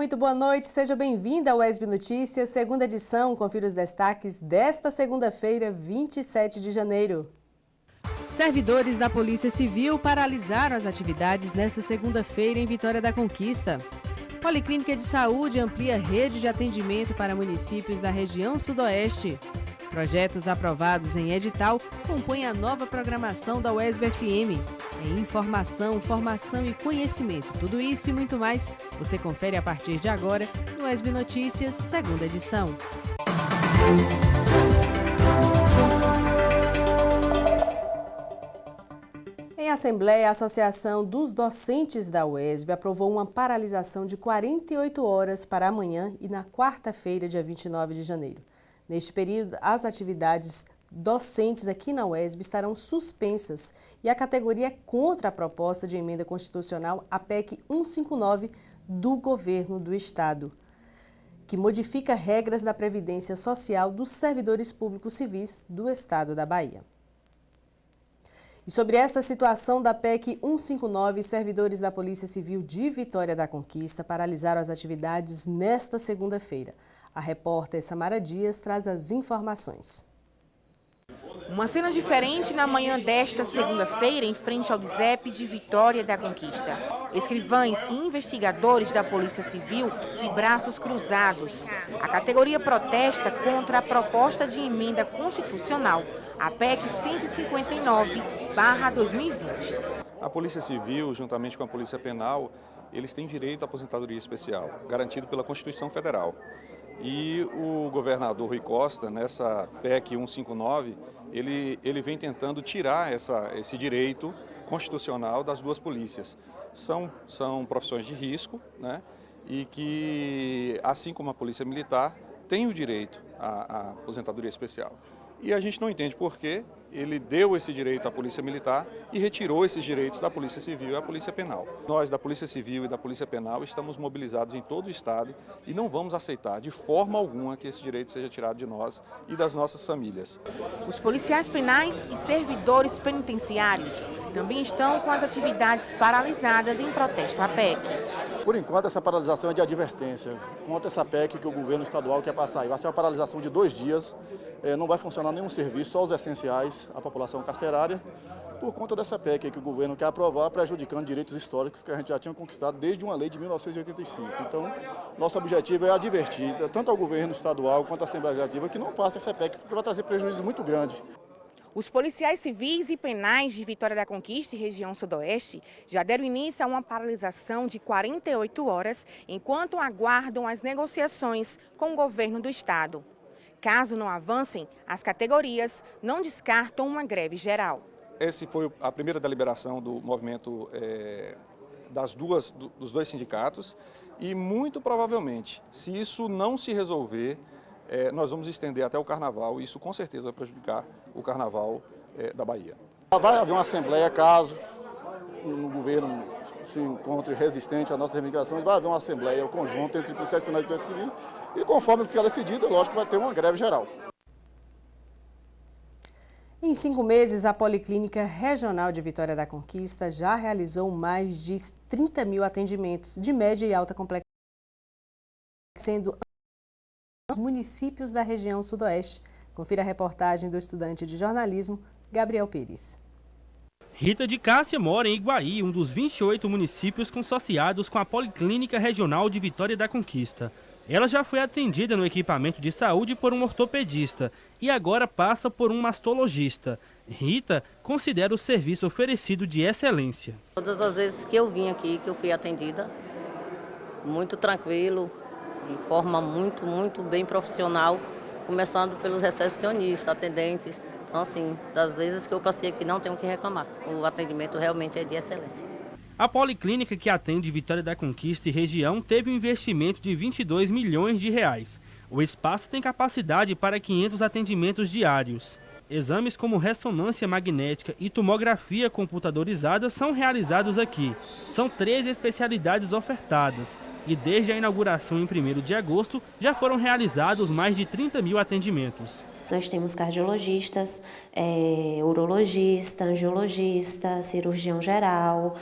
muito boa noite. Seja bem-vinda ao UESB Notícias, segunda edição. Confira os destaques desta segunda-feira, 27 de janeiro. Servidores da Polícia Civil paralisaram as atividades nesta segunda-feira em Vitória da Conquista. Policlínica de Saúde amplia rede de atendimento para municípios da região sudoeste. Projetos aprovados em edital compõem a nova programação da UESB-FM. É informação, formação e conhecimento. Tudo isso e muito mais você confere a partir de agora no UESB Notícias, segunda edição. Em assembleia, a Associação dos Docentes da UESB aprovou uma paralisação de 48 horas para amanhã e na quarta-feira, dia 29 de janeiro. Neste período, as atividades docentes aqui na UESB estarão suspensas e a categoria é contra a proposta de emenda constitucional, a PEC 159, do Governo do Estado, que modifica regras da Previdência Social dos servidores públicos civis do Estado da Bahia. E sobre esta situação da PEC 159, servidores da Polícia Civil de Vitória da Conquista paralisaram as atividades nesta segunda-feira. A repórter Samara Dias traz as informações. Uma cena diferente na manhã desta segunda-feira em frente ao DISEP de Vitória da Conquista. Escrivães e investigadores da Polícia Civil de braços cruzados. A categoria protesta contra a proposta de emenda constitucional, a PEC 159/2020. A Polícia Civil, juntamente com a Polícia Penal, eles têm direito à aposentadoria especial, garantido pela Constituição Federal. E o governador Rui Costa, nessa PEC 159, ele vem tentando tirar esse direito constitucional das duas polícias. São profissões de risco, né? E que, assim como a Polícia Militar, tem o direito à aposentadoria especial. E a gente não entende por que ele deu esse direito à Polícia Militar e retirou esses direitos da Polícia Civil e da Polícia Penal. Nós, da Polícia Civil e da Polícia Penal, estamos mobilizados em todo o Estado e não vamos aceitar de forma alguma que esse direito seja tirado de nós e das nossas famílias. Os policiais penais e servidores penitenciários também estão com as atividades paralisadas em protesto à PEC. Por enquanto, essa paralisação é de advertência contra essa PEC que o governo estadual quer passar. E vai ser uma paralisação de 2 dias, não vai funcionar nenhum serviço, só os essenciais à população carcerária, por conta dessa PEC que o governo quer aprovar, prejudicando direitos históricos que a gente já tinha conquistado desde uma lei de 1985. Então, nosso objetivo é advertir, tanto ao governo estadual quanto à Assembleia Legislativa, que não passe essa PEC, porque vai trazer prejuízos muito grandes. Os policiais civis e penais de Vitória da Conquista e região sudoeste já deram início a uma paralisação de 48 horas, enquanto aguardam as negociações com o governo do estado. Caso não avancem, as categorias não descartam uma greve geral. Essa foi a primeira deliberação do movimento dos dois sindicatos e, muito provavelmente, se isso não se resolver, nós vamos estender até o Carnaval e isso com certeza vai prejudicar o Carnaval da Bahia. Vai haver uma assembleia, caso o governo se encontre resistente às nossas reivindicações, vai haver uma assembleia conjunta entre policiais penais e polícia civil e, conforme ficar decidido, lógico que vai ter uma greve geral. Em 5 meses, a Policlínica Regional de Vitória da Conquista já realizou mais de 30 mil atendimentos de média e alta complexidade, sendo nos municípios da região sudoeste. Confira a reportagem do estudante de jornalismo, Gabriel Pires. Rita de Cássia mora em Iguaí, um dos 28 municípios consociados com a Policlínica Regional de Vitória da Conquista. Ela já foi atendida no equipamento de saúde por um ortopedista e agora passa por um mastologista. Rita considera o serviço oferecido de excelência. Todas as vezes que eu vim aqui, que eu fui atendida, muito tranquilo, de forma muito bem profissional, começando pelos recepcionistas, atendentes. Então, assim, das vezes que eu passei aqui, não tenho o que reclamar. O atendimento realmente é de excelência. A Policlínica, que atende Vitória da Conquista e região, teve um investimento de 22 milhões de reais. O espaço tem capacidade para 500 atendimentos diários. Exames como ressonância magnética e tomografia computadorizada são realizados aqui. São 13 especialidades ofertadas. E desde a inauguração em 1º de agosto, já foram realizados mais de 30 mil atendimentos. Nós temos cardiologistas, urologista, angiologista, cirurgião geral,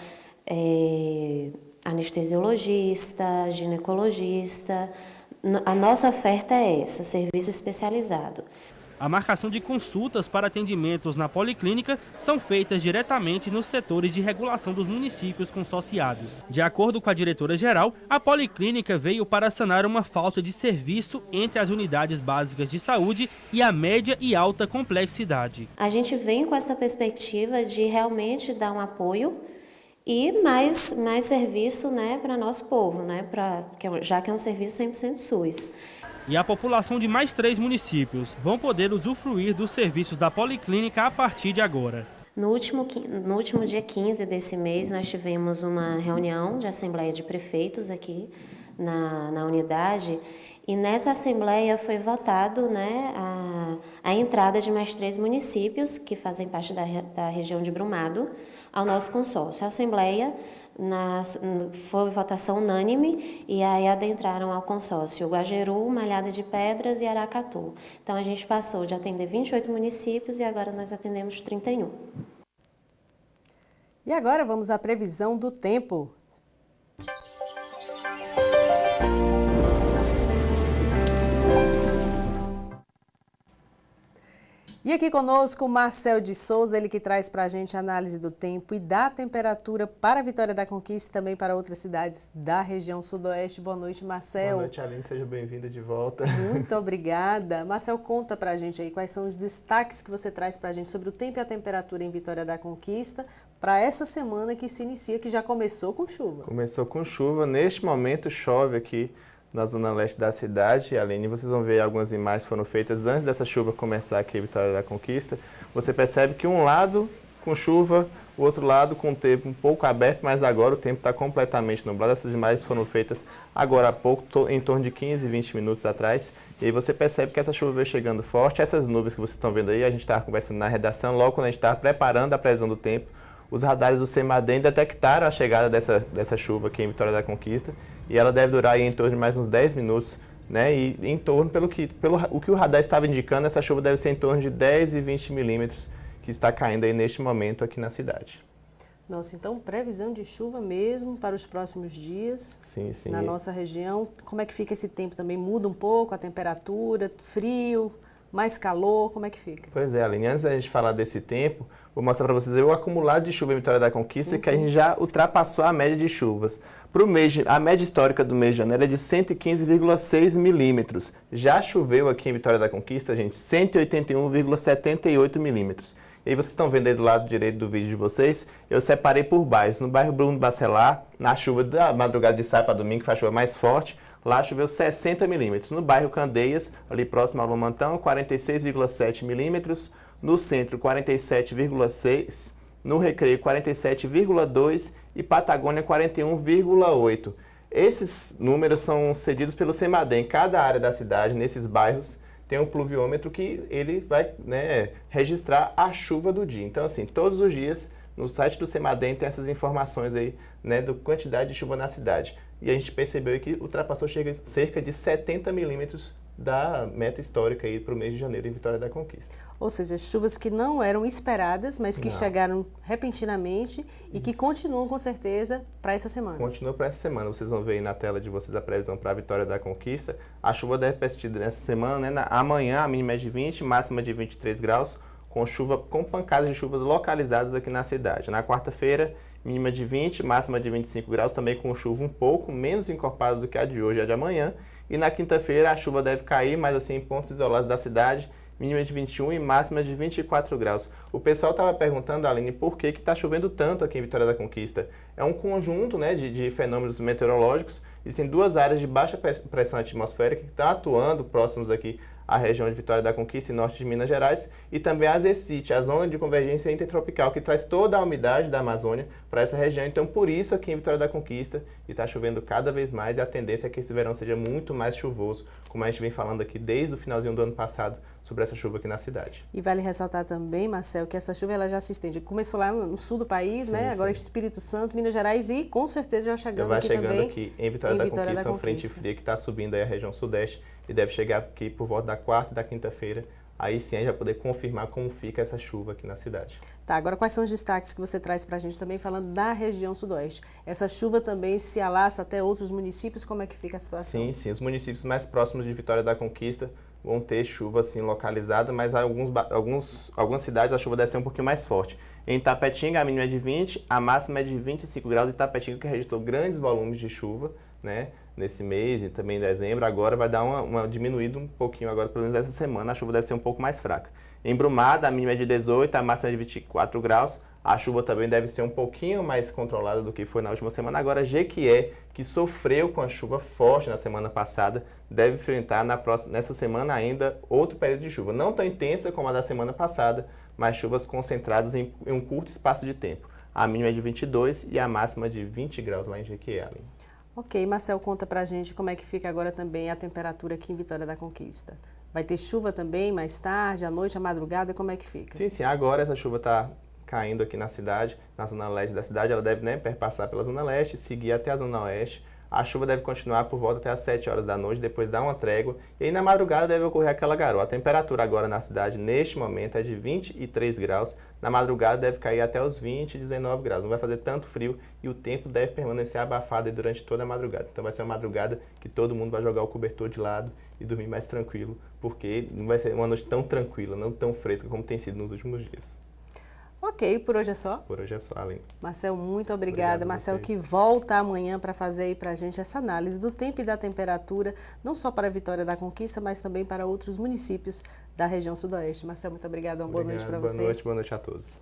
anestesiologista, ginecologista. A nossa oferta é essa, serviço especializado. A marcação de consultas para atendimentos na policlínica são feitas diretamente nos setores de regulação dos municípios consociados. De acordo com a diretora-geral, a policlínica veio para sanar uma falta de serviço entre as unidades básicas de saúde e a média e alta complexidade. A gente vem com essa perspectiva de realmente dar um apoio e mais serviço, né, para nosso povo, né, já que é um serviço 100% SUS. E a população de mais 3 municípios vão poder usufruir dos serviços da policlínica a partir de agora. No último dia 15 desse mês, nós tivemos uma reunião de assembleia de prefeitos aqui na unidade, e nessa assembleia foi votado, né, a entrada de mais 3 municípios que fazem parte da região de Brumado ao nosso consórcio. A assembleia foi votação unânime e aí adentraram ao consórcio Guajeru, Malhada de Pedras e Aracatu. Então a gente passou de atender 28 municípios e agora nós atendemos 31. E agora vamos à previsão do tempo. E aqui conosco o Marcel de Souza, ele que traz para a gente a análise do tempo e da temperatura para a Vitória da Conquista e também para outras cidades da região sudoeste. Boa noite, Marcel. Boa noite, Aline. Seja bem-vinda de volta. Muito obrigada. Marcel, conta para a gente aí quais são os destaques que você traz para a gente sobre o tempo e a temperatura em Vitória da Conquista para essa semana que se inicia, que já começou com chuva. Começou com chuva. Neste momento chove aqui na zona leste da cidade. Aline, vocês vão ver algumas imagens que foram feitas antes dessa chuva começar aqui em Vitória da Conquista. Você percebe que um lado com chuva, o outro lado com o tempo um pouco aberto, mas agora o tempo está completamente nublado. Essas imagens foram feitas agora há pouco, em torno de 15, 20 minutos atrás. E aí você percebe que essa chuva veio chegando forte. Essas nuvens que vocês estão vendo aí, a gente estava conversando na redação, logo quando a gente estava preparando a previsão do tempo, os radares do CEMADEM detectaram a chegada dessa chuva aqui em Vitória da Conquista. E ela deve durar aí em torno de mais uns 10 minutos, né? E em torno, pelo que o radar estava indicando, essa chuva deve ser em torno de 10 e 20 milímetros que está caindo aí neste momento aqui na cidade. Nossa, então previsão de chuva mesmo para os próximos dias. Sim, sim. Na nossa região. Como é que fica esse tempo também? Muda um pouco a temperatura, frio, mais calor, como é que fica? Pois é, Aline, antes da gente falar desse tempo, vou mostrar para vocês o acumulado de chuva em Vitória da Conquista, que a gente já ultrapassou a média de chuvas. A média histórica do mês de janeiro é de 115,6 milímetros. Já choveu aqui em Vitória da Conquista, gente, 181,78 milímetros. E aí vocês estão vendo aí do lado direito do vídeo de vocês, eu separei por bairros. No bairro Bruno Bacelar, na chuva da madrugada de sábado para domingo, que foi a chuva mais forte, lá choveu 60 milímetros. No bairro Candeias, ali próximo ao Lomantão, 46,7 milímetros. No centro, 47,6. No Recreio, 47,2 e Patagônia, 41,8. Esses números são cedidos pelo CEMADEM. Cada área da cidade, nesses bairros, tem um pluviômetro que ele vai, né, registrar a chuva do dia. Então, assim, todos os dias, no site do CEMADEM tem essas informações aí, né, da quantidade de chuva na cidade. E a gente percebeu que ultrapassou cerca de 70 milímetros da meta histórica aí para o mês de janeiro em Vitória da Conquista. Ou seja, chuvas que não eram esperadas, mas que chegaram repentinamente e que continuam com certeza para essa semana. Continua para essa semana. Vocês vão ver aí na tela de vocês a previsão para a Vitória da Conquista. A chuva deve persistir nessa semana, né? Amanhã a mínima é de 20, máxima de 23 graus, com pancadas de chuvas localizadas aqui na cidade. Na quarta-feira, mínima de 20, máxima de 25 graus, também com chuva um pouco menos encorpada do que a de hoje e a de amanhã. E na quinta-feira a chuva deve cair, mas assim em pontos isolados da cidade, mínima de 21 e máxima de 24 graus. O pessoal estava perguntando, Aline, por que está chovendo tanto aqui em Vitória da Conquista? É um conjunto, né, de fenômenos meteorológicos. Existem duas áreas de baixa pressão atmosférica que estão atuando próximos aqui à região de Vitória da Conquista e norte de Minas Gerais, e também a ZECIT, a zona de convergência intertropical, que traz toda a umidade da Amazônia para essa região. Então, por isso, aqui em Vitória da Conquista, está chovendo cada vez mais, e a tendência é que esse verão seja muito mais chuvoso, como a gente vem falando aqui desde o finalzinho do ano passado, sobre essa chuva aqui na cidade. E vale ressaltar também, Marcel, que essa chuva ela já se estende. Começou lá no sul do país, né? Agora Espírito Santo, Minas Gerais e com certeza já chegando aqui também. Já vai chegando aqui em Vitória da Conquista, uma frente fria que está subindo aí a região sudeste e deve chegar aqui por volta da quarta e da quinta-feira aí sim a gente vai poder confirmar como fica essa chuva aqui na cidade. Tá, agora quais são os destaques que você traz para a gente também, falando da região sudoeste? Essa chuva também se alastra até outros municípios, como é que fica a situação? Sim, os municípios mais próximos de Vitória da Conquista vão ter chuva assim localizada, mas algumas cidades a chuva deve ser um pouquinho mais forte. Em Itapetinga a mínima é de 20, a máxima é de 25 graus. Itapetinga que registrou grandes volumes de chuva, né, nesse mês e também em dezembro, agora vai dar uma diminuída um pouquinho agora, pelo menos essa semana, a chuva deve ser um pouco mais fraca. Em Brumada, a mínima é de 18, a máxima é de 24 graus. A chuva também deve ser um pouquinho mais controlada do que foi na última semana. Agora, Jequié, que sofreu com a chuva forte na semana passada, deve enfrentar nessa semana ainda outro período de chuva. Não tão intensa como a da semana passada, mas chuvas concentradas em um curto espaço de tempo. A mínima é de 22 e a máxima de 20 graus lá em Jequié. Ok, Marcel, conta pra gente como é que fica agora também a temperatura aqui em Vitória da Conquista. Vai ter chuva também mais tarde, à noite, à madrugada, como é que fica? Sim, agora essa chuva está caindo aqui na cidade, na zona leste da cidade. Ela deve, né, perpassar pela zona leste, seguir até a zona oeste. A chuva deve continuar por volta até as 7 horas da noite, depois dar uma trégua. E aí na madrugada deve ocorrer aquela garoa. A temperatura agora na cidade, neste momento, é de 23 graus. Na madrugada deve cair até os 20, 19 graus. Não vai fazer tanto frio e o tempo deve permanecer abafado durante toda a madrugada. Então vai ser uma madrugada que todo mundo vai jogar o cobertor de lado e dormir mais tranquilo, porque não vai ser uma noite tão tranquila, não tão fresca como tem sido nos últimos dias. Ok, por hoje é só? Por hoje é só, Aline. Marcel, muito obrigada. Marcel, que volta amanhã para fazer aí para a gente essa análise do tempo e da temperatura, não só para a Vitória da Conquista, mas também para outros municípios da região sudoeste. Marcel, muito obrigada. Uma boa noite para você. Boa noite a todos.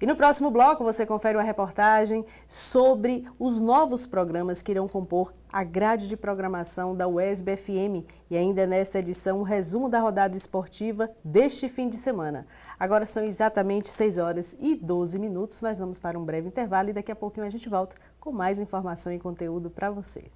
E no próximo bloco você confere uma reportagem sobre os novos programas que irão compor a grade de programação da UESB-FM e ainda nesta edição um resumo da rodada esportiva deste fim de semana. Agora são exatamente 6 horas e 12 minutos, nós vamos para um breve intervalo e daqui a pouquinho a gente volta com mais informação e conteúdo para você.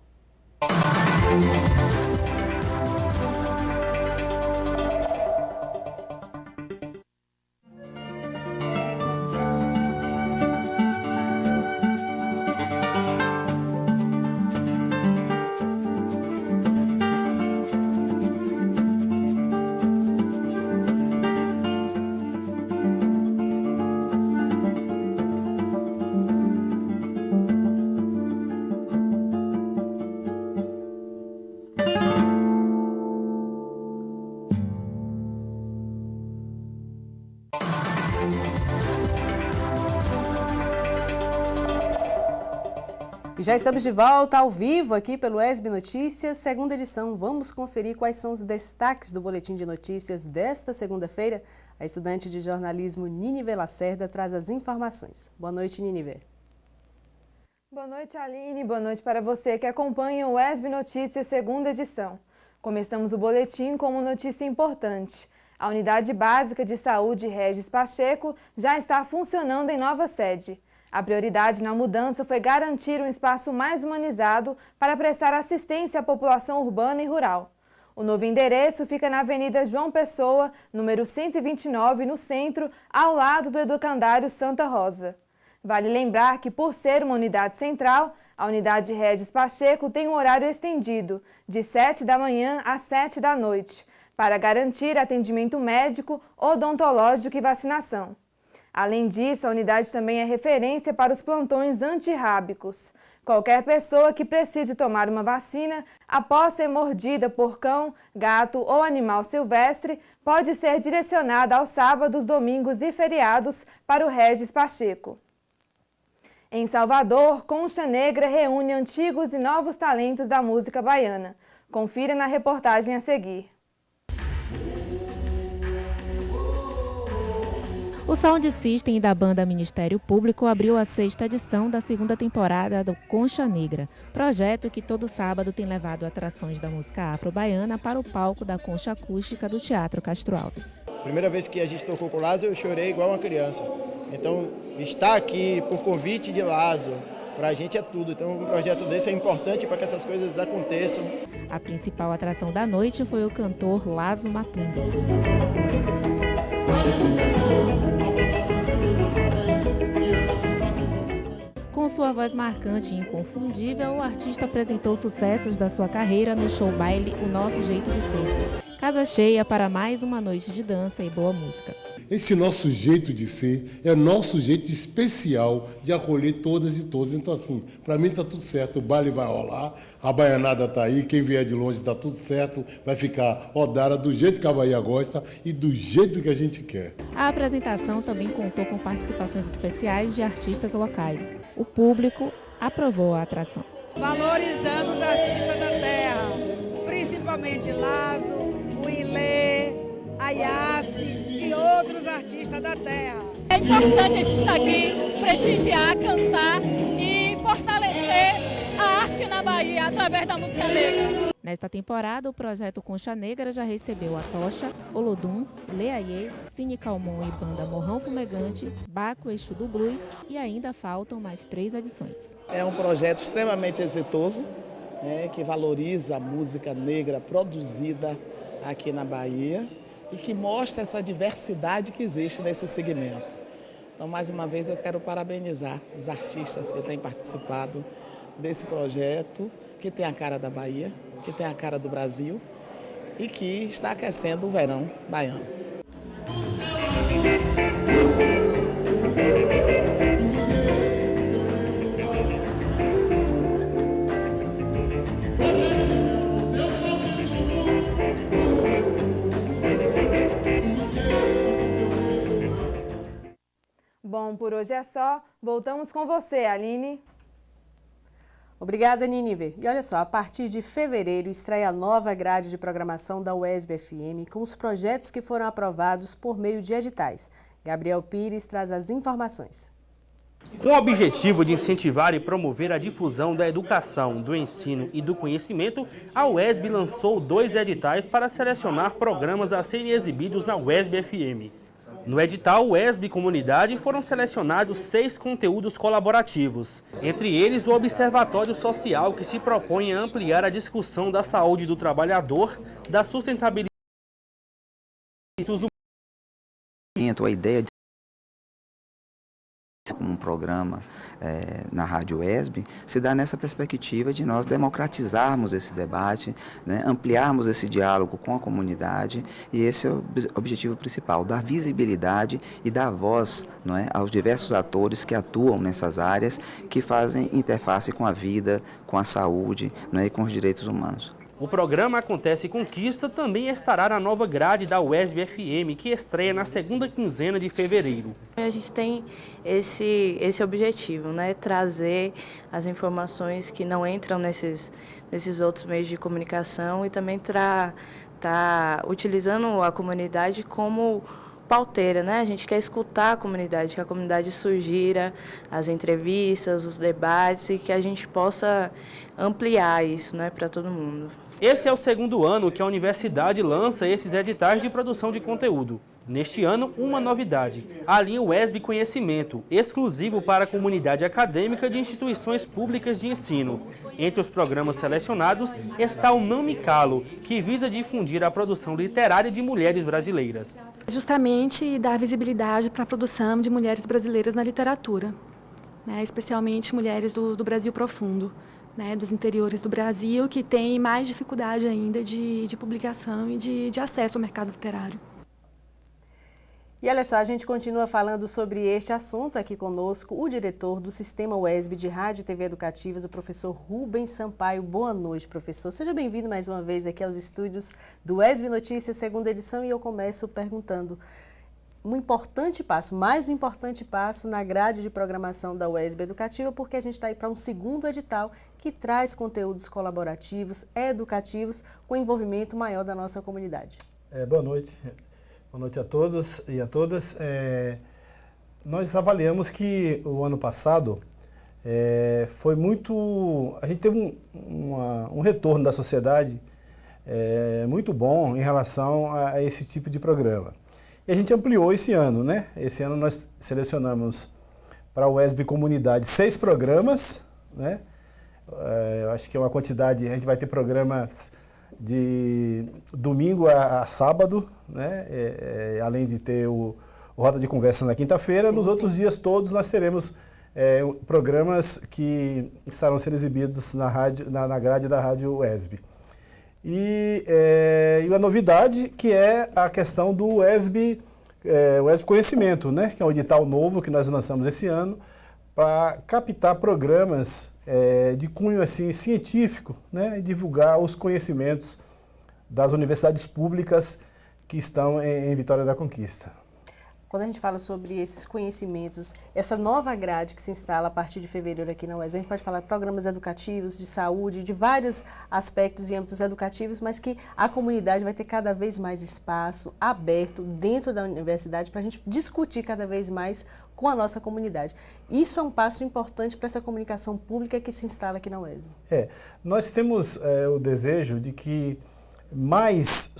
Já estamos de volta ao vivo aqui pelo UESB Notícias, segunda edição. Vamos conferir quais são os destaques do Boletim de Notícias desta segunda-feira. A estudante de jornalismo Nínive Lacerda traz as informações. Boa noite, Nínive. Boa noite, Aline. Boa noite para você que acompanha o UESB Notícias, segunda edição. Começamos o boletim com uma notícia importante. A Unidade Básica de Saúde Regis Pacheco já está funcionando em nova sede. A prioridade na mudança foi garantir um espaço mais humanizado para prestar assistência à população urbana e rural. O novo endereço fica na Avenida João Pessoa, número 129, no centro, ao lado do Educandário Santa Rosa. Vale lembrar que, por ser uma unidade central, a Unidade Regis Pacheco tem um horário estendido, de 7 da manhã às 7 da noite, para garantir atendimento médico, odontológico e vacinação. Além disso, a unidade também é referência para os plantões antirrábicos. Qualquer pessoa que precise tomar uma vacina após ser mordida por cão, gato ou animal silvestre pode ser direcionada aos sábados, domingos e feriados para o Regis Pacheco. Em Salvador, Concha Negra reúne antigos e novos talentos da música baiana. Confira na reportagem a seguir. O Sound System da banda Ministério Público abriu a 6ª edição da segunda temporada do Concha Negra, projeto que todo sábado tem levado atrações da música afro-baiana para o palco da concha acústica do Teatro Castro Alves. Primeira vez que a gente tocou com o Lazo, eu chorei igual uma criança. Então, estar aqui por convite de Lazo, para a gente é tudo. Então, um projeto desse é importante para que essas coisas aconteçam. A principal atração da noite foi o cantor Lazo Matumba. Com sua voz marcante e inconfundível, o artista apresentou sucessos da sua carreira no show baile O Nosso Jeito de Ser. Casa cheia para mais uma noite de dança e boa música. Esse nosso jeito de ser é nosso jeito especial de acolher todas e todos. Então, assim, para mim está tudo certo. O baile vai rolar, a baianada está aí, quem vier de longe está tudo certo. Vai ficar rodada do jeito que a Bahia gosta e do jeito que a gente quer. A apresentação também contou com participações especiais de artistas locais. O público aprovou a atração. Valorizando os artistas da terra, principalmente Lazo, o Ilê, a Yassi e outros artistas da terra. É importante a gente estar aqui, prestigiar, cantar e fortalecer a arte na Bahia através da música negra. Nesta temporada, o projeto Concha Negra já recebeu a Tocha, Olodum, Leaiê, Cine Calmon e Banda Morrão Fumegante, Baco Exu do Blues e ainda faltam mais 3 edições. É um projeto extremamente exitoso, que valoriza a música negra produzida aqui na Bahia e que mostra essa diversidade que existe nesse segmento. Então, mais uma vez, eu quero parabenizar os artistas que têm participado desse projeto, que tem a cara da Bahia, que tem a cara do Brasil e que está aquecendo o verão baiano. Bom, por hoje é só. Voltamos com você, Aline. Obrigada, Nínive. E olha só, a partir de fevereiro estreia a nova grade de programação da UESB-FM com os projetos que foram aprovados por meio de editais. Gabriel Pires traz as informações. Com o objetivo de incentivar e promover a difusão da educação, do ensino e do conhecimento, a UESB lançou 2 editais para selecionar programas a serem exibidos na UESB-FM. No edital UESB Comunidade foram selecionados 6 conteúdos colaborativos, entre eles o Observatório Social, que se propõe a ampliar a discussão da saúde do trabalhador, da sustentabilidade dos humanos. A ideia de um programa na Rádio UESB se dá nessa perspectiva de nós democratizarmos esse debate, ampliarmos esse diálogo com a comunidade, e esse é o objetivo principal, dar visibilidade e dar voz aos diversos atores que atuam nessas áreas, que fazem interface com a vida, com a saúde e com os direitos humanos. O programa Acontece Conquista também estará na nova grade da UESB-FM, que estreia na segunda quinzena de fevereiro. A gente tem esse objetivo, trazer as informações que não entram nesses outros meios de comunicação e também tá utilizando a comunidade como pauteira, A gente quer escutar a comunidade, que a comunidade sugira as entrevistas, os debates e que a gente possa ampliar isso, para todo mundo. Esse é o segundo ano que a universidade lança esses editais de produção de conteúdo. Neste ano, uma novidade, a linha UESB Conhecimento, exclusivo para a comunidade acadêmica de instituições públicas de ensino. Entre os programas selecionados está o Não Me Calo, que visa difundir a produção literária de mulheres brasileiras. Justamente dar visibilidade para a produção de mulheres brasileiras na literatura, especialmente mulheres do Brasil profundo. Dos interiores do Brasil, que têm mais dificuldade ainda de publicação e de acesso ao mercado literário. E olha só, a gente continua falando sobre este assunto aqui conosco, o diretor do Sistema UESB de Rádio e TV Educativas, o professor Rubens Sampaio. Boa noite, professor. Seja bem-vindo mais uma vez aqui aos estúdios do UESB Notícias, segunda edição, e eu começo perguntando mais um importante passo na grade de programação da UESB Educativa, porque a gente está aí para um segundo edital que traz conteúdos colaborativos, educativos, com envolvimento maior da nossa comunidade. Boa noite. Boa noite a todos e a todas. Nós avaliamos que o ano passado foi muito... A gente teve um retorno da sociedade muito bom em relação a esse tipo de programa. E a gente ampliou esse ano, Esse ano nós selecionamos para a UESB Comunidade 6 programas, eu acho que é uma quantidade, a gente vai ter programas de domingo a sábado, além de ter o Roda de Conversa na quinta-feira. Nos outros dias todos nós teremos programas que estarão sendo exibidos na grade da Rádio UESB. E a novidade que é a questão do WESB, o WESB Conhecimento, né? Que é um edital novo que nós lançamos esse ano para captar programas de cunho assim, científico, né? E divulgar os conhecimentos das universidades públicas que estão em Vitória da Conquista. Quando a gente fala sobre esses conhecimentos, essa nova grade que se instala a partir de fevereiro aqui na UESB, a gente pode falar de programas educativos, de saúde, de vários aspectos e âmbitos educativos, mas que a comunidade vai ter cada vez mais espaço aberto dentro da universidade para a gente discutir cada vez mais com a nossa comunidade. Isso é um passo importante para essa comunicação pública que se instala aqui na UESB. Nós temos o desejo de que mais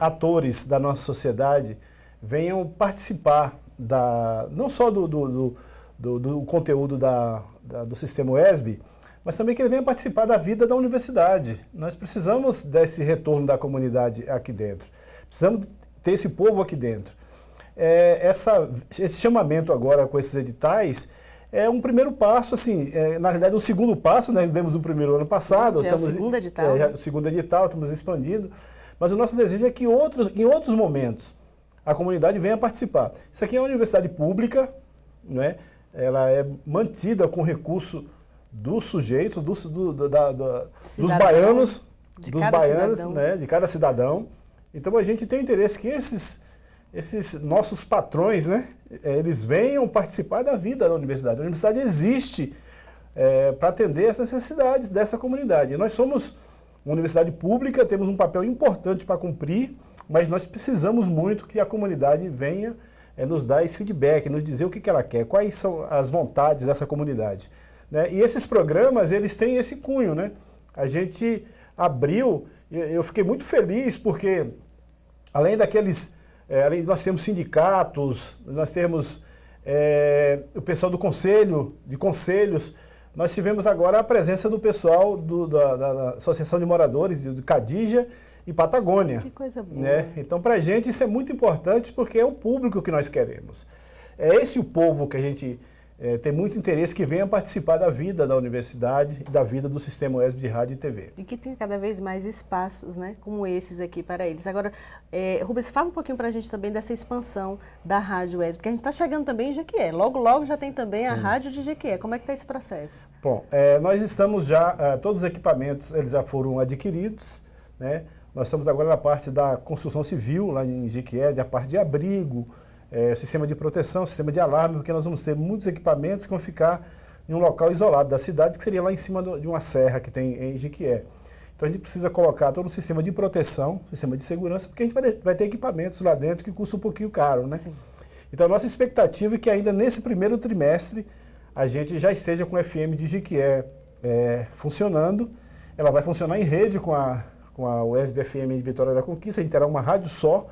atores da nossa sociedade venham participar não só do conteúdo do sistema WESB, mas também que ele venha participar da vida da universidade. Nós precisamos desse retorno da comunidade aqui dentro. Precisamos ter esse povo aqui dentro. Esse chamamento agora com esses editais é um primeiro passo, assim, na realidade um segundo passo, nós demos o primeiro ano passado. Já é o segundo edital. O segundo edital, estamos expandindo. Mas o nosso desejo é que em outros momentos a comunidade venha participar. Isso aqui é uma universidade pública, né? Ela é mantida com recurso dos sujeitos, dos baianos, né? De cada cidadão. Então a gente tem interesse que esses nossos patrões, né? Eles venham participar da vida da universidade. A universidade existe para atender as necessidades dessa comunidade. E nós somos uma universidade pública, temos um papel importante para cumprir, mas nós precisamos muito que a comunidade venha nos dar esse feedback, nos dizer o que ela quer, quais são as vontades dessa comunidade. Né? E esses programas, eles têm esse cunho, né? A gente abriu, eu fiquei muito feliz porque, além nós temos sindicatos, nós temos o pessoal do conselhos, nós tivemos agora a presença do pessoal da Associação de Moradores de Cadija e Patagônia. Que coisa boa. Né? Então, para a gente isso é muito importante porque é o público que nós queremos. É esse o povo que a gente tem muito interesse que venha participar da vida da universidade e da vida do sistema WESB de rádio e TV. E que tem cada vez mais espaços, né, como esses aqui para eles. Agora, Rubens, fala um pouquinho para a gente também dessa expansão da rádio WESB, porque a gente está chegando também em Jequié. Logo, logo já tem também Sim. a rádio de Jequié. Como é que está esse processo? Bom, nós estamos já, todos os equipamentos eles já foram adquiridos, né? Nós estamos agora na parte da construção civil, lá em Jequié, da parte de abrigo, sistema de proteção, sistema de alarme, porque nós vamos ter muitos equipamentos que vão ficar em um local isolado da cidade, que seria lá em cima de uma serra que tem em Jequié. Então a gente precisa colocar todo um sistema de proteção, sistema de segurança, porque a gente vai ter equipamentos lá dentro que custam um pouquinho caro, né? Sim. Então a nossa expectativa é que ainda nesse primeiro trimestre a gente já esteja com o FM de Jequié funcionando. Ela vai funcionar em rede com a WESB FM de Vitória da Conquista, a gente terá uma rádio só,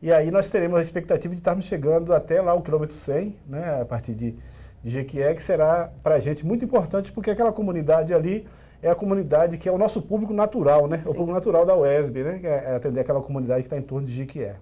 e aí nós teremos a expectativa de estarmos chegando até lá o quilômetro 100, né, a partir de Jequié, que será para a gente muito importante, porque aquela comunidade ali é a comunidade que é o nosso público natural, né? Sim. O público natural da WESB, né? Que é atender aquela comunidade que está em torno de Jequié.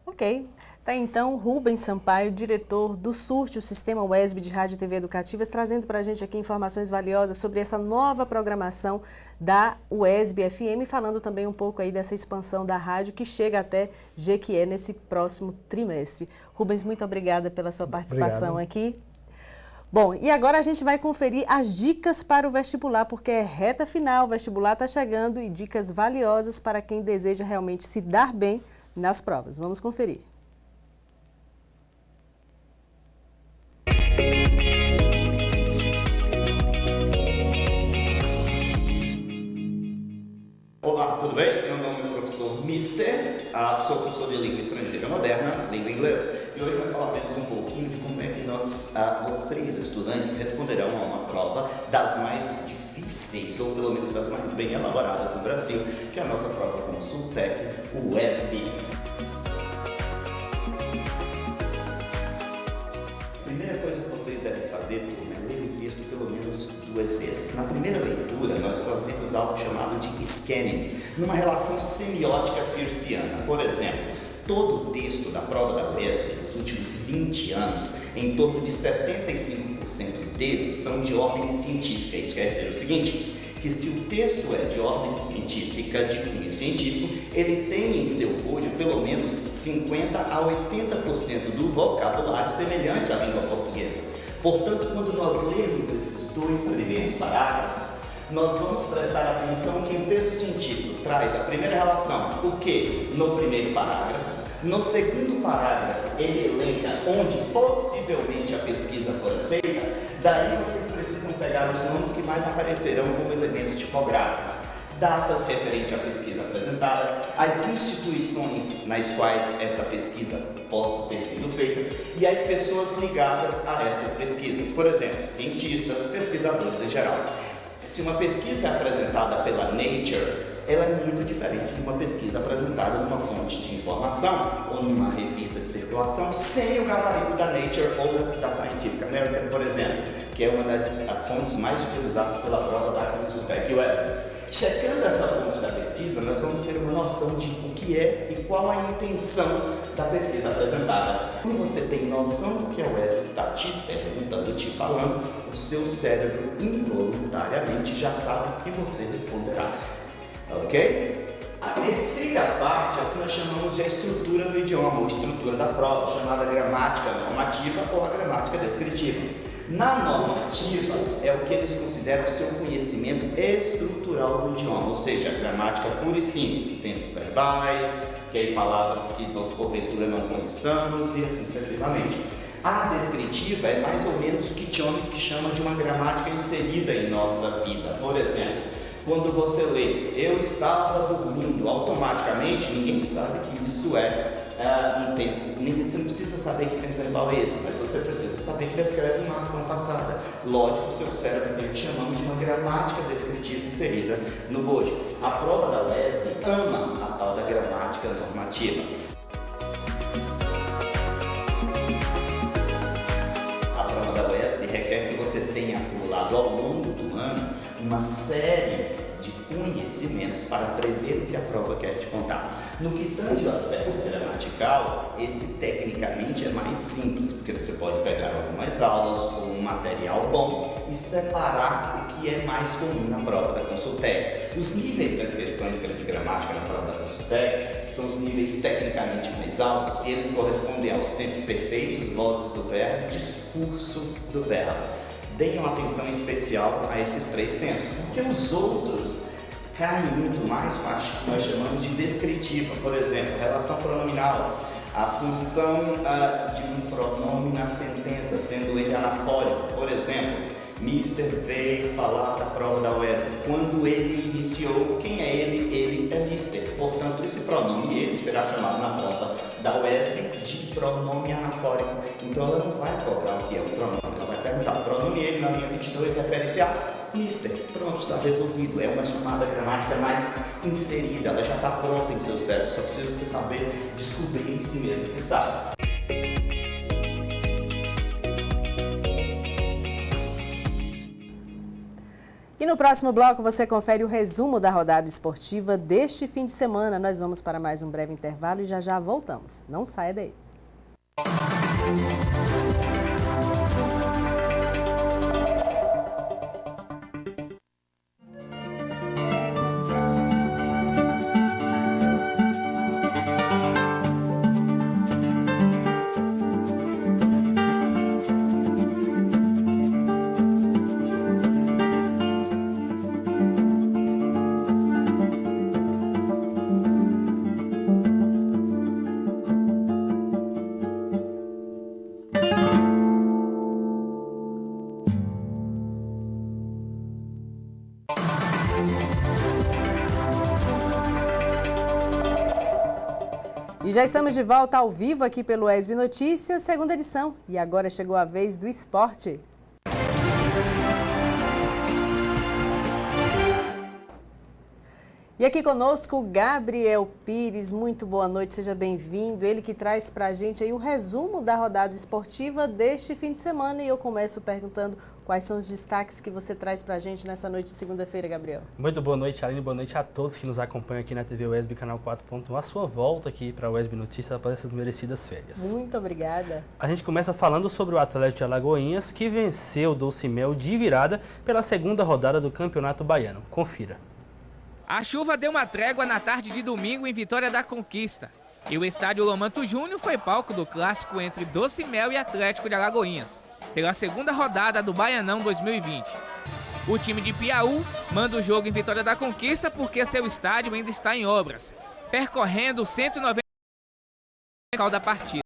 Ok. Tá então Rubens Sampaio, diretor do SURT, o Sistema WESB de Rádio e TV Educativas, trazendo para a gente aqui informações valiosas sobre essa nova programação da WESB FM, falando também um pouco aí dessa expansão da rádio que chega até Jequié nesse próximo trimestre. Rubens, muito obrigada pela sua participação aqui. Bom, e agora a gente vai conferir as dicas para o vestibular, porque é reta final, o vestibular está chegando e dicas valiosas para quem deseja realmente se dar bem nas provas. Vamos conferir. Olá, tudo bem? Meu nome é o professor Mister, sou professor de língua estrangeira moderna, língua inglesa, e hoje nós falaremos um pouquinho de como é que vocês, estudantes, responderão a uma prova das mais difíceis, ou pelo menos das mais bem elaboradas do Brasil, que é a nossa prova Consultec, o WESB. A primeira coisa que vocês devem fazer é ler o texto pelo menos 2 vezes. Na primeira leitura, nós fazemos algo chamado de scanning, numa relação semiótica peirciana. Por exemplo, todo o texto da prova da WESB nos últimos 20 anos, em torno de 75% deles são de ordem científica. Isso quer dizer o seguinte, que se o texto é de ordem científica, de cunho científico, ele tem em seu bojo pelo menos 50 a 80% do vocabulário semelhante à língua portuguesa. Portanto, quando nós lermos esses dois primeiros parágrafos, nós vamos prestar atenção que o texto científico traz a primeira relação, o que? No primeiro parágrafo. No segundo parágrafo, ele elenca onde possivelmente a pesquisa foi feita. Daí vocês precisam pegar os nomes que mais aparecerão como elementos tipográficos, datas referentes à pesquisa apresentada, as instituições nas quais esta pesquisa possa ter sido feita e as pessoas ligadas a essas pesquisas, por exemplo, cientistas, pesquisadores em geral. Se uma pesquisa é apresentada pela Nature, ela é muito diferente de uma pesquisa apresentada numa fonte de informação ou numa revista de circulação sem o gabarito da Nature ou da Scientific American, por exemplo, que é uma das fontes mais utilizadas pela prova da Consultec UESB. Checando essa fonte da pesquisa, nós vamos ter uma noção de o que é e qual a intenção da pesquisa apresentada. Quando você tem noção do que a UESB está te perguntando, te falando, o seu cérebro involuntariamente já sabe o que você responderá. Ok? A terceira parte é o que nós chamamos de a estrutura do idioma, ou estrutura da prova, chamada gramática normativa ou a gramática descritiva. Na normativa é o que eles consideram o seu conhecimento estrutural do idioma, ou seja, a gramática pura e simples, tempos verbais, palavras que porventura não conheçamos e assim sucessivamente. A descritiva é mais ou menos o que Chomsky chama de uma gramática inserida em nossa vida. Por exemplo, quando você lê, eu estava dormindo, automaticamente ninguém sabe que isso é um tempo. Você não precisa saber que tempo verbal é esse, mas você precisa saber que descreve uma ação passada. Lógico, o seu cérebro tem o que chamamos de uma gramática descritiva inserida no bojo. A prova da UESB ama a tal da gramática normativa. A prova da UESB requer que você tenha acumulado ao longo do ano uma série de conhecimentos para prever o que a prova quer te contar. No que tange ao aspecto gramatical, esse tecnicamente é mais simples, porque você pode pegar algumas aulas ou um material bom e separar o que é mais comum na prova da Consultec. Os níveis das questões de gramática na prova da Consultec são os níveis tecnicamente mais altos e eles correspondem aos tempos perfeitos, vozes do verbo, discurso do verbo. Deem uma atenção especial a esses três tempos, porque os outros caem muito mais com a que nós chamamos de descritiva. Por exemplo, relação pronominal, a função de um pronome na sentença, sendo ele anafórico. Por exemplo, Mr. veio falar da prova da UESB. Quando ele iniciou, quem é ele? Ele é Mr. Portanto, esse pronome ele será chamado na prova da UESB de pronome anafórico. Então, ela não vai cobrar o que é um pronome. Ela vai perguntar, o pronome ele na linha 22 refere-se a Mister, pronto, está resolvido. É uma chamada gramática mais inserida, ela já está pronta em seu cérebro, só precisa você saber descobrir em si mesmo que sabe. E no próximo bloco você confere o resumo da rodada esportiva deste fim de semana. Nós vamos para mais um breve intervalo e já já voltamos. Não saia daí. E já estamos de volta ao vivo aqui pelo UESB Notícias, segunda edição. E agora chegou a vez do esporte. E aqui conosco o Gabriel Pires, muito boa noite, seja bem-vindo. Ele que traz para a gente aí o resumo da rodada esportiva deste fim de semana. E eu começo perguntando quais são os destaques que você traz para a gente nessa noite de segunda-feira, Gabriel. Muito boa noite, Aline, boa noite a todos que nos acompanham aqui na TV UESB, canal 4.1. A sua volta aqui para a UESB Notícias após essas merecidas férias. Muito obrigada. A gente começa falando sobre o Atlético de Alagoinhas, que venceu o Doce Mel de virada pela segunda rodada do Campeonato Baiano. Confira. A chuva deu uma trégua na tarde de domingo em Vitória da Conquista. E o estádio Lomanto Júnior foi palco do clássico entre Doce Mel e Atlético de Alagoinhas, pela segunda rodada do Baianão 2020. O time de Piauí manda o jogo em Vitória da Conquista porque seu estádio ainda está em obras, percorrendo 190 km da partida.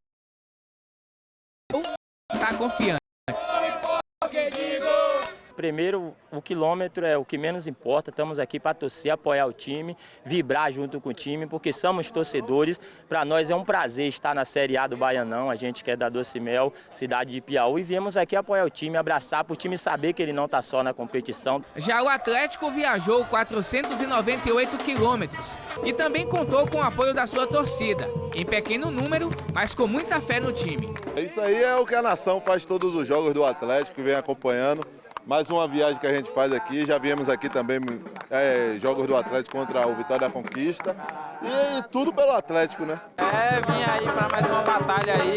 Está confiante. Primeiro, o quilômetro é o que menos importa, estamos aqui para torcer, apoiar o time, vibrar junto com o time, porque somos torcedores. Para nós é um prazer estar na Série A do Baianão, a gente que é da Doce Mel, cidade de Piauí, e viemos aqui apoiar o time, abraçar para o time saber que ele não está só na competição. Já o Atlético viajou 498 quilômetros e também contou com o apoio da sua torcida, em pequeno número, mas com muita fé no time. Isso aí é o que a nação faz todos os jogos do Atlético, que vem acompanhando. Mais uma viagem que a gente faz aqui, já viemos aqui também jogos do Atlético contra o Vitória da Conquista e tudo pelo Atlético, né? Vim aí para mais uma batalha aí,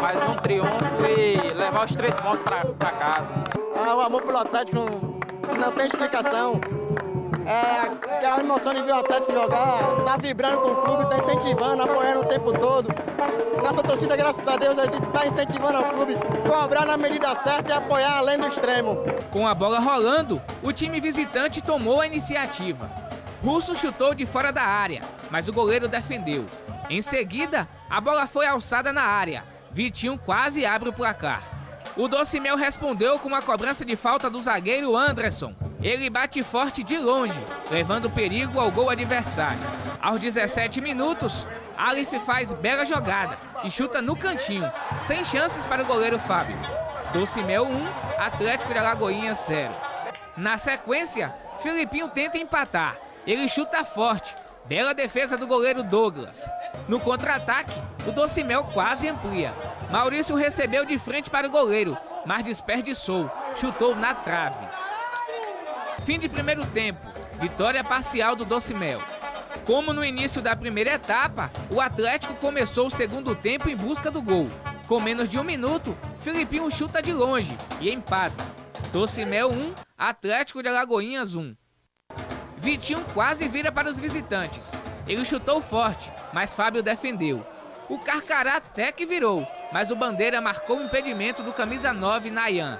mais um triunfo e levar os 3 pontos para casa. O amor pelo Atlético não tem explicação. É a emoção de ver o Atlético jogar, tá vibrando com o clube, tá incentivando, apoiando o tempo todo. Nossa torcida, graças a Deus, está incentivando o clube, cobrar na medida certa e apoiar além do extremo. Com a bola rolando, o time visitante tomou a iniciativa. Russo chutou de fora da área, mas o goleiro defendeu. Em seguida, a bola foi alçada na área. Vitinho quase abre o placar. O Doce Mel respondeu com uma cobrança de falta do zagueiro Anderson. Ele bate forte de longe, levando perigo ao gol adversário. Aos 17 minutos, Alif faz bela jogada e chuta no cantinho, sem chances para o goleiro Fábio. Doce Mel 1, Atlético de Alagoinhas 0. Na sequência, Filipinho tenta empatar. Ele chuta forte, bela defesa do goleiro Douglas. No contra-ataque, o Doce Mel quase amplia. Maurício recebeu de frente para o goleiro, mas desperdiçou, chutou na trave. Fim de primeiro tempo, vitória parcial do Doce Mel. Como no início da primeira etapa, o Atlético começou o segundo tempo em busca do gol. Com menos de 1 minuto, Filipinho chuta de longe e empata. Doce Mel 1, Atlético de Alagoinhas 1. Vitinho quase vira para os visitantes. Ele chutou forte, mas Fábio defendeu. O Carcará até que virou, mas o Bandeira marcou o impedimento do camisa 9, Nayan.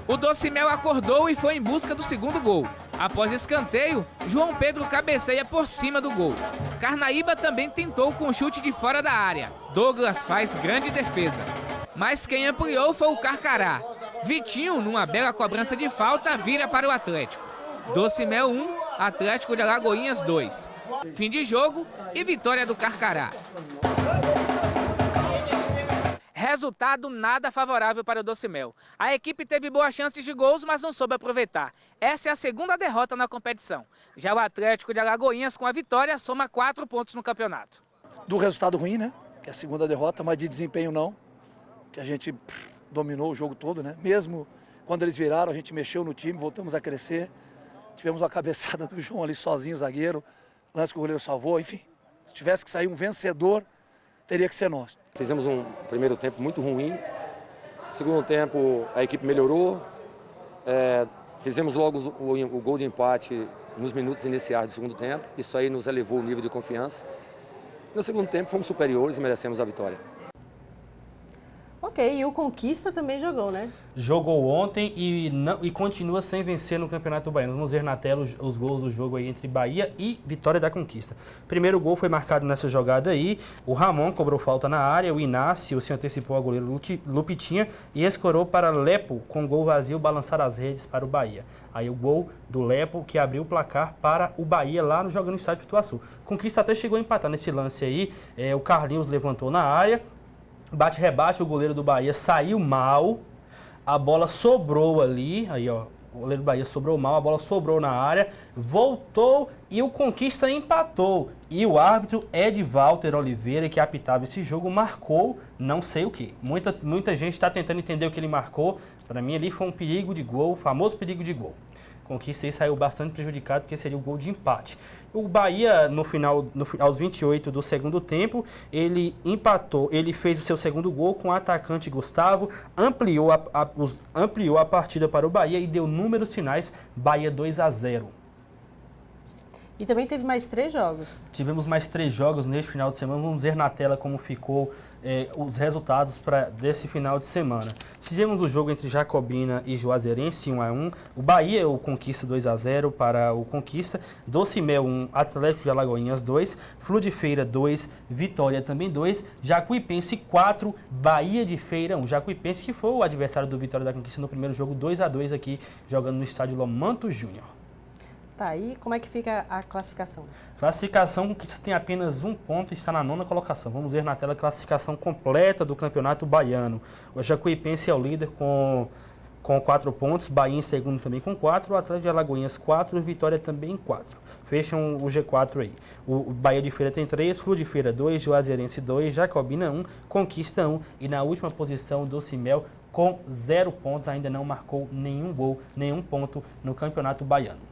O Doce Mel acordou e foi em busca do segundo gol. Após escanteio, João Pedro cabeceia por cima do gol. Carnaíba também tentou com chute de fora da área. Douglas faz grande defesa. Mas quem ampliou foi o Carcará. Vitinho, numa bela cobrança de falta, vira para o Atlético. Doce Mel 1, Atlético de Alagoinhas 2. Fim de jogo e vitória do Carcará. Resultado nada favorável para o Doce Mel. A equipe teve boas chances de gols, mas não soube aproveitar. Essa é a segunda derrota na competição. Já o Atlético de Alagoinhas, com a vitória, soma 4 pontos no campeonato. Do resultado ruim, né? Que é a segunda derrota, mas de desempenho não. Que a gente dominou o jogo todo, né? Mesmo quando eles viraram, a gente mexeu no time, voltamos a crescer. Tivemos uma cabeçada do João ali sozinho, zagueiro. Lance que o goleiro salvou, enfim. Se tivesse que sair um vencedor, teria que ser nós. Fizemos um primeiro tempo muito ruim. Segundo tempo, a equipe melhorou. Fizemos logo o gol de empate nos minutos iniciais do segundo tempo. Isso aí nos elevou o nível de confiança. No segundo tempo, fomos superiores e merecemos a vitória. Ok, e o Conquista também jogou, né? Jogou ontem e continua sem vencer no Campeonato Baiano. Vamos ver na tela os gols do jogo aí entre Bahia e Vitória da Conquista. Primeiro gol foi marcado nessa jogada aí. O Ramon cobrou falta na área, o Inácio se antecipou ao goleiro Lupitinha e escorou para Lepo com gol vazio balançar as redes para o Bahia. Aí o gol do Lepo que abriu o placar para o Bahia lá jogando no estádio Pituaçu. Conquista até chegou a empatar nesse lance aí. O Carlinhos levantou na área. Bate-rebate, o goleiro do Bahia saiu mal, a bola sobrou ali, aí ó, O goleiro do Bahia sobrou mal, a bola sobrou na área, voltou e o Conquista empatou. E o árbitro Ed Walter Oliveira, que apitava esse jogo, marcou não sei o que. Muita gente está tentando entender o que ele marcou. Para mim ali foi um perigo de gol, o famoso perigo de gol. Conquista aí saiu bastante prejudicado porque seria o gol de empate. O Bahia, aos 28 do segundo tempo, ele empatou, ele fez o seu segundo gol com o atacante Gustavo, ampliou a partida para o Bahia e deu números finais, Bahia 2-0. E também teve mais 3 jogos. Tivemos mais 3 jogos neste final de semana, vamos ver na tela como ficou os resultados desse final de semana. Tivemos o jogo entre Jacobina e Juazeirense, 1-1. O Bahia, o Conquista 2-0 para o Conquista. Docimel 1, Atlético de Alagoinhas 2. Flu de Feira 2, Vitória também 2. Jacuipense 4, Bahia de Feira 1. Jacuipense que foi o adversário do Vitória da Conquista no primeiro jogo, 2-2 aqui, jogando no estádio Lomanto Júnior. Tá, e como é que fica a classificação? Classificação que tem apenas 1 ponto e está na 9ª colocação. Vamos ver na tela a classificação completa do Campeonato Baiano. O Jacuipense é o líder com 4 pontos, Bahia em segundo também com 4, o Atlético de Alagoinhas 4, Vitória também 4. Fecham o G4 aí. O Bahia de Feira tem 3, Flu de Feira 2, Juazeirense 2, Jacobina 1, Conquista 1 e na última posição Docimel com 0 pontos, ainda não marcou nenhum gol, nenhum ponto no Campeonato Baiano.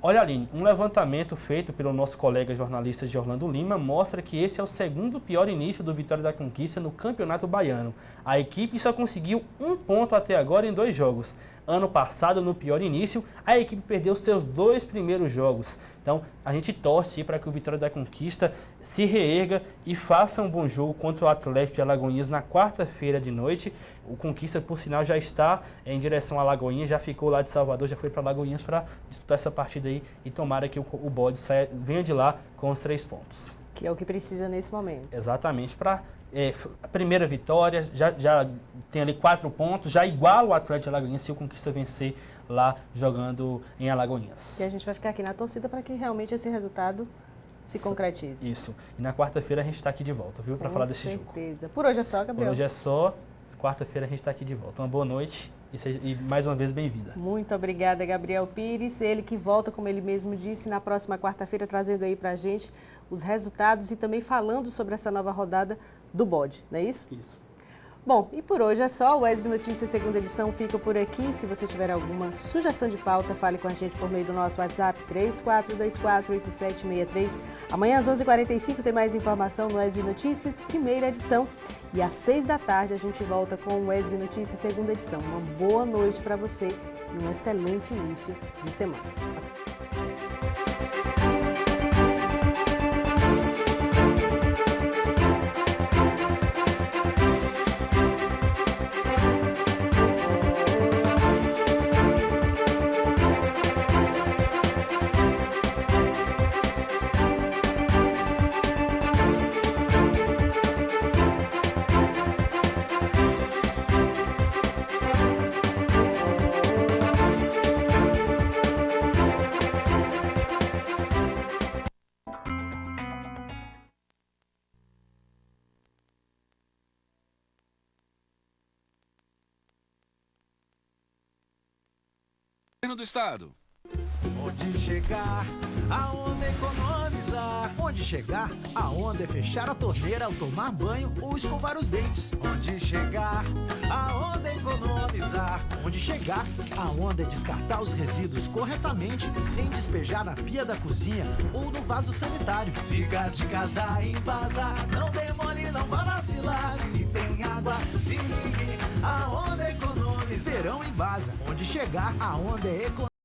Olha, Aline, um levantamento feito pelo nosso colega jornalista de Orlando Lima mostra que esse é o segundo pior início do Vitória da Conquista no Campeonato Baiano. A equipe só conseguiu 1 ponto até agora em 2 jogos. Ano passado, no pior início, a equipe perdeu seus 2 primeiros jogos. Então, a gente torce para que o Vitória da Conquista se reerga e faça um bom jogo contra o Atlético de Alagoinhas na quarta-feira de noite. O Conquista, por sinal, já está em direção a Alagoinhas, já ficou lá de Salvador, já foi para Alagoinhas para disputar essa partida aí e tomara que o bode venha de lá com os 3 pontos. Que é o que precisa nesse momento. Exatamente, para a primeira vitória, já tem ali 4 pontos, já iguala o Atlético de Alagoinhas se o Conquista vencer lá jogando em Alagoinhas. E a gente vai ficar aqui na torcida para que realmente esse resultado se concretize. Isso. E na quarta-feira a gente está aqui de volta, viu? Para falar desse jogo. Com certeza. Por hoje é só, Gabriel. Por hoje é só. Quarta-feira a gente está aqui de volta. Uma boa noite e mais uma vez bem-vinda. Muito obrigada, Gabriel Pires. Ele que volta, como ele mesmo disse, na próxima quarta-feira, trazendo aí para a gente os resultados e também falando sobre essa nova rodada do bode, não é isso? Isso. Bom, e por hoje é só. O ESB Notícias segunda edição fica por aqui. Se você tiver alguma sugestão de pauta, fale com a gente por meio do nosso WhatsApp 34248763. Amanhã às 11h45 tem mais informação no ESB Notícias, primeira edição. E às 6 da tarde a gente volta com o ESB Notícias segunda edição. Uma boa noite para você e um excelente início de semana. Do estado. Onde chegar, aonde economizar? Onde chegar, aonde fechar a torneira ao tomar banho ou escovar os dentes? Onde chegar, aonde economizar? Onde chegar, aonde descartar os resíduos corretamente sem despejar na pia da cozinha ou no vaso sanitário? Se gás de casa embasa, não demole, não vá vacilar. Se tem água, se ligue, aonde economizar? Verão embasa, onde chegar, aonde economizar?